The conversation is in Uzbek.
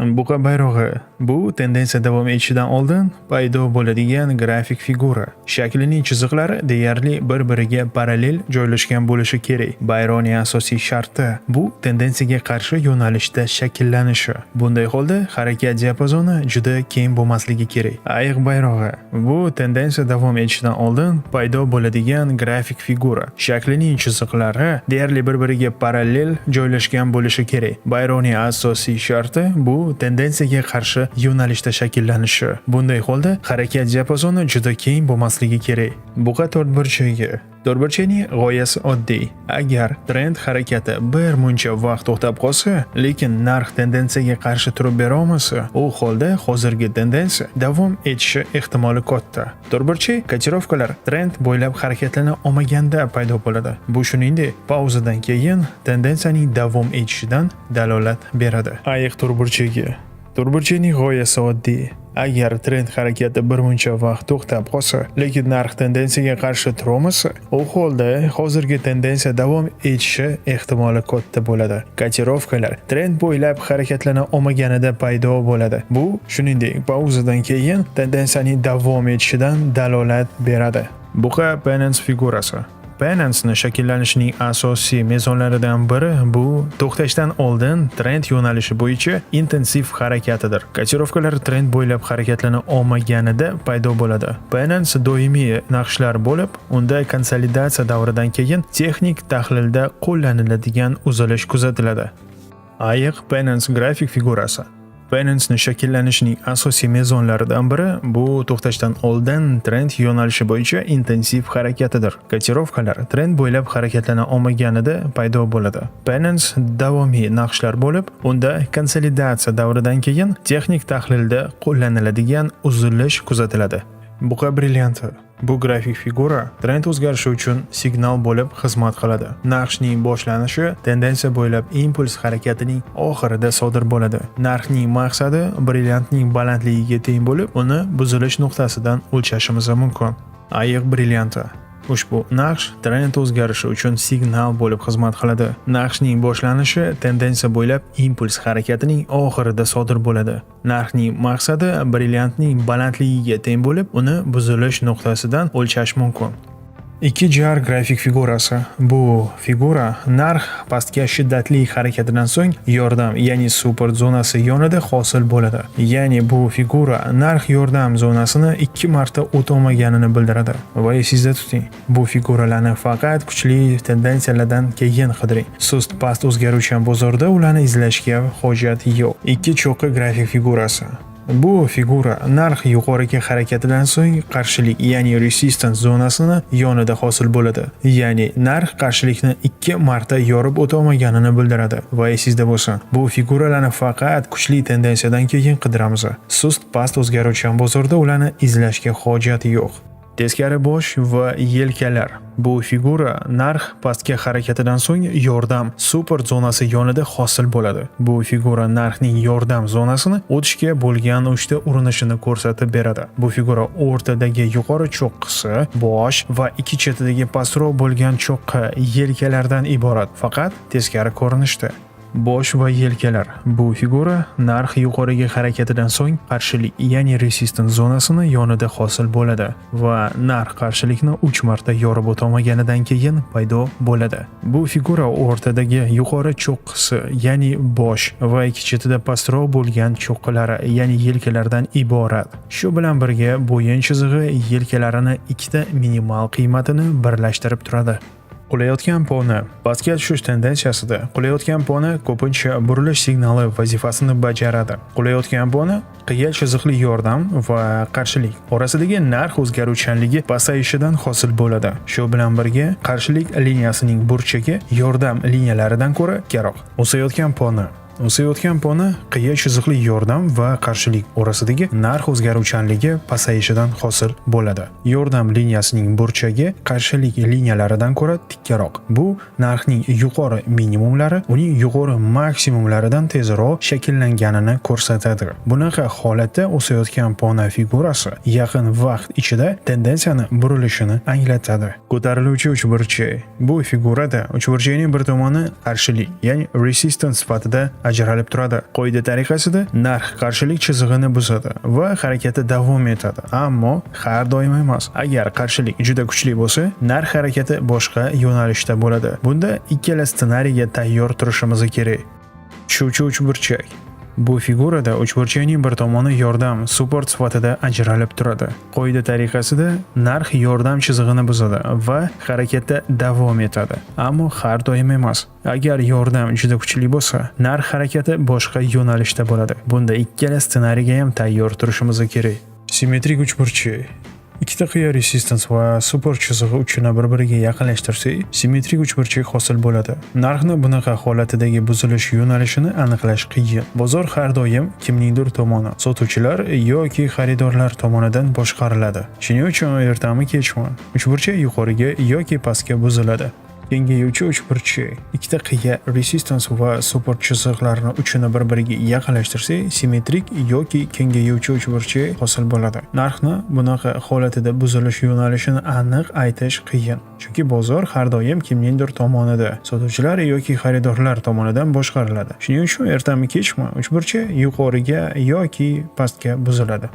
Buqa bayrog'i bu tendensiya davom etishidan oldin paydo bo'ladigan grafik figura. Shaklining chiziqlari deyarli bir-biriga parallel joylashgan bo'lishi kerak. Bayroqning asosiy sharti bu tendensiyaga qarshi yo'nalishda shakllanishi. Bunday holda harakat diapazoni juda keng bo'lmasligi kerak. Ayiq bayrog'i bu tendensiya davom etishidan oldin paydo bo'ladigan grafik figura. Shaklining chiziqlari deyarli bir-biriga parallel joylashgan bo'lishi kerak. Bayroqning asosiy sharti bu tendensiyaga qarshi yo'nalishda shakllanishi. Bunday holda harakat diapazoni juda keng bo'lmasligi kerak. Buqa to'rtburchagi. To'rtburchakning g'oyasi oddiy. Agar trend harakati bir muncha vaqt to'xtab qolsa, lekin narx tendensiyaga qarshi turib bera olmasa, u holda hozirgi tendensiya davom etishi ehtimoli katta. To'rtburchak kotirovkalar trend bo'ylab harakatlana olmaganda paydo bo'ladi. Bu shuningdek, pauzadan keyin tendensiyaning davom etishidan dalolat beradi. Ayiq to'rtburchagi. To'rtburchakning g'oyasi oddiy. Agar trend harakati bir muncha vaqt to'xtab qolsa, lekin narx tendensiyaga qarshi turolmasa, u holda hozirgi tendensiya davom etishi ehtimoli katta bo'ladi. Kotirovkalar trend bo'ylab harakatlana olmaganida paydo bo'ladi. Bu, shuningdek, pauzadan keyin tendensiyaning davom etishidan dalolat beradi. Buqa Penance figurasi. Penance'ni shakllanishining asosiy mezonlaridan biri bu to'xtashdan oldin trend yo'nalishi bo'yicha intensiv harakatidir. Kotirovkalar trend bo'ylab harakatlana olmaganida paydo bo'ladi. Penance doimiy naqshlar bo'lib, unda konsolidatsiya davridan keyin texnik tahlilda qo'llaniladigan uzilish kuzatiladi. Ayiq Penance grafik figurasi. Penance'ni shakllanishining asosiy mezonlaridan biri bu to'xtashdan oldin trend yo'nalishi bo'yicha intensiv harakatidir. Kotirovkalar trend bo'ylab harakatlana olmaganida paydo bo'ladi. Penance davomiy naqshlar bo'lib, unda konsolidatsiya davridan keyin texnik tahlilda qo'llaniladigan uzilish kuzatiladi. Buqa brillianti. Bu grafik figura trend o'zgarishi uchun signal bo'lib xizmat qiladi. Naqshning boshlanishi tendensiya bo'ylab impuls harakatining oxirida sodir bo'ladi. Narxning maqsadi brilliantning balandligiga teng bo'lib, uni buzilish nuqtasidan o'lchashimiz mumkin. Ayiq brillianti. Ushbu naqsh trend o'zgarishi uchun signal bo'lib xizmat qiladi. Naqshning boshlanishi tendensiya bo'ylab impuls harakatining oxirida sodir bo'ladi. Narxning maqsadi brilliantning balandligiga teng bo'lib, uni buzilish nuqtasidan o'lchash mumkin. 2jar grafik figurasi. Bu figura narx pastga shiddatli harakatidan so'ng yordam, ya'ni support zonasi yonida hosil bo'ladi. Ya'ni bu figura narx yordam zonasini 2 marta o'tolmaganini bildiradi. Va esingizda tuting, bu figuralarni faqat kuchli tendensiyalardan keyin qidiring. Sust past o'zgaruvchan bozorda ularni izlashga hojat yo'q. 2 cho'qqi grafik figurasi. Bu figura narx yuqoriga harakatidan so'ng qarshilik, ya'ni resistance zonasini yonida hosil bo'ladi. Ya'ni narx qarshilikni 2 marta yorib o'tolmaganini bildiradi. Va esingizda bo'lsin, bu figuralarni faqat kuchli tendensiyadan keyin qidiramiz. Sust past o'zgaruvchan bozorda ularni izlashga hojat yo'q. Teskari bosh va yelkalar. Bu figura narx pastga harakatidan so'ng yordam support zonasi yonida hosil bo'ladi. Bu figura narxning yordam zonasini o'tishga bo'lgan 3 ta urinishini ko'rsatib beradi. Bu figura o'rtadagi yuqori cho'qqisi, bosh va ikki chetidagi pastroq bo'lgan cho'qqi yelkalardan iborat, faqat teskari ko'rinishda. Bosh va yelkalar. Bu figura narx yuqoriga harakatidan so'ng qarshilik, ya'ni resistance zonasini yonida hosil bo'ladi va narx qarshilikni 3 marta yorib o'tolmaganidan keyin paydo bo'ladi. Bu figura o'rtadagi yuqori cho'qqisi, ya'ni bosh va ikki chetida pastroq bo'lgan cho'qqilari, ya'ni yelkalardan iborat. Shu bilan birga bo'yin chizig'i yelkalarini ikkita minimal qiymatini birlashtirib turadi. Qulayotgan poni. Pastga tushish tendensiyasida qulayotgan poni ko'pincha burilish signali vazifasini bajaradi. Qulayotgan poni qiya chiziqli yordam va qarshilik orasidagi narx o'zgaruvchanligi pasayishidan hosil bo'ladi. Shu bilan birga qarshilik liniyasining burchagi yordam liniyalaridan ko'ra karoq. O'sayotgan poni. O'sayotgan poni qiya chiziqli yordam va qarshilik orasidagi narx o'zgaruvchanligi pasayishidan hosil bo'ladi. Yordam liniyasining burchagi qarshilik liniyalaridan ko'ra tikkaroq. Bu narxning yuqori minimumlari uning yuqori maksimumlaridan tezroq shakllanganini ko'rsatadi. Bunaqa holatda o'sayotgan poni figurasi yaqin vaqt ichida tendensiyani burilishini anglatadi. Ko'tariluvchi uchburchak. Bu figurada uchburchakning bir tomoni qarshilik, ya'ni resistance sifatida ajralib turadi. Qoida tariqasida narx qarshilik chizig'ini buzadi va harakati davom etadi, ammo har doim emas. Agar qarshilik juda kuchli bo'lsa, narx harakati boshqa yo'nalishda bo'ladi. Bunda ikkala ssenariyga tayyor turishimiz kerak. Tushuvchi uchburchak. Bu figurada uchburchakning bir tomoni yordam support sifatida ajralib turadi. Qoida tariqasida narx yordam chizig'ini buzadi va harakatda davom etadi, ammo har doim emas. Agar yordam juda kuchli bo'lsa, narx harakati boshqa yo'nalishda bo'ladi. Bunda ikkala ssenariyga ham tayyor turishimiz kerak. Simmetrik uchburchak. Ikkita qiya resistance va support chizig'i uchini bir-biriga yaqinlashtirsak, simmetrik uchburchak hosil bo'ladi. Narxni bunaqa holatidagi buzilish yo'nalishini aniqlash qiyin. Bozor har doim kimningdir tomoni, sotuvchilar yoki xaridorlar tomonidan boshqariladi. Shuning uchun ertami-kechmi uchburchak yuqoriga yoki pastga buziladi. Kengayuvchi uchburchak. Ikkita qiya resistance va support chizig'larini uchini bir-biriga yaqinlashtirsak, simmetrik yoki kengayuvchi uchburchak hosil bo'ladi. Narxni bunaqa holatida buzilish yo'nalishini aniq aytish qiyin, chunki bozor har doim kimningdir tomonida, sotuvchilar yoki xaridorlar tomonidan boshqariladi. Shuning uchun ertami-kechmi uchburchak yuqoriga yoki pastga buziladi.